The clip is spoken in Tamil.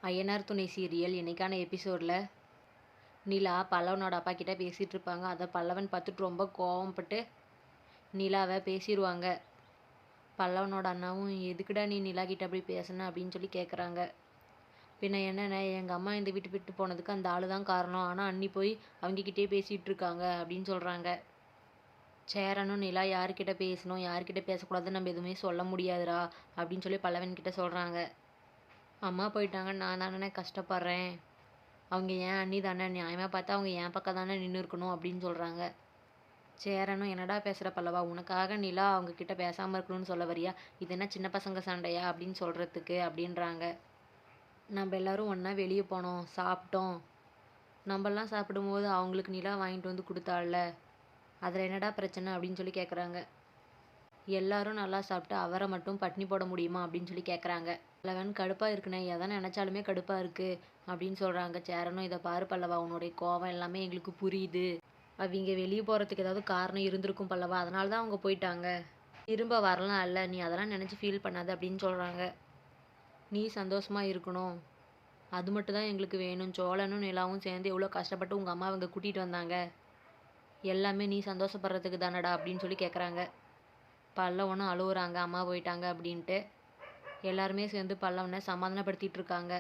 ஐயனார் துணை சீரியல் இன்னைக்கான எபிசோடில் நிலா பல்லவனோட அப்பா கிட்ட பேசிகிட்டு இருப்பாங்க. அதை பல்லவன் பார்த்துட்டு ரொம்ப கோவப்பட்டு நிலாவை பேசிடுவாங்க. பல்லவனோட அண்ணாவும் எதுக்குடா நீ நிலா கிட்ட அப்படி பேசுன அப்படின்னு சொல்லி கேட்குறாங்க. பின்ன என்னென்ன, எங்கள் அம்மா இந்த வீட்டு விட்டு போனதுக்கு அந்த ஆள் தான் காரணம், ஆனால் அண்ணி போய் அவங்கக்கிட்டே பேசிகிட்டு இருக்காங்க அப்படின்னு சொல்கிறாங்க. சேரனும் நிலா யார்கிட்ட பேசணும் யார்கிட்ட பேசக்கூடாதுன்னு நம்ம எதுவுமே சொல்ல முடியாதுடா அப்படின்னு சொல்லி பல்லவன் கிட்ட சொல்கிறாங்க. அம்மா போயிட்டாங்க, நான் தானே கஷ்டப்படுறேன், அவங்க ஏன் அண்ணி தானே, நியாயமாக பார்த்தா அவங்க என் பக்கம் தானே நின்று இருக்கணும் அப்படின்னு சொல்கிறாங்க. சேரனும் என்னடா பேசுகிற பல்லவா, உனக்காக நிலா அவங்கக்கிட்ட பேசாமல் இருக்கணும்னு சொல்ல வரியா, இது என்ன சின்ன பசங்க சண்டையா அப்படின்னு சொல்கிறதுக்கு அப்படின்றாங்க. நம்ம எல்லோரும் ஒன்றா வெளியே போனோம், சாப்பிட்டோம், நம்மளாம் சாப்பிடும்போது அவங்களுக்கு நிலா வாங்கிட்டு வந்து கொடுத்தாள்ல, அதில் என்னடா பிரச்சனை அப்படின்னு சொல்லி கேட்குறாங்க. எல்லாரும் நல்லா சாப்பிட்டு அவரை மட்டும் பட்னி போட முடியுமா அப்படின்னு சொல்லி கேட்குறாங்க. பல்லவன் கடுப்பாக இருக்குண்ணே, எதை நினச்சாலுமே கடுப்பாக இருக்குது அப்படின்னு சொல்கிறாங்க. சேரனும் இதை பாரு பல்லவா, உன்னுடைய கோவம் எல்லாமே எங்களுக்கு புரியுது, அவங்க வெளியே போகிறதுக்கு ஏதாவது காரணம் இருந்திருக்கும் பல்லவா, அதனால தான் அவங்க போயிட்டாங்க, திரும்ப வரலாம் இல்லை, நீ அதெல்லாம் நினச்சி ஃபீல் பண்ணாத அப்படின்னு சொல்கிறாங்க. நீ சந்தோஷமாக இருக்கணும், அது மட்டும் தான் எங்களுக்கு வேணும், சோழனும் நிலாவும் சேர்ந்து எவ்வளோ கஷ்டப்பட்டு உங்கள் அம்மா அவங்க கூட்டிகிட்டு வந்தாங்க, எல்லாமே நீ சந்தோஷப்படுறதுக்கு தானடா அப்படின்னு சொல்லி கேட்குறாங்க. பல்லவனும் அழுவுறாங்க, அம்மா போயிட்டாங்க அப்படின்ட்டு. எல்லாருமே சேர்ந்து பல்லவனை சமாதானப்படுத்திட்டு இருக்காங்க.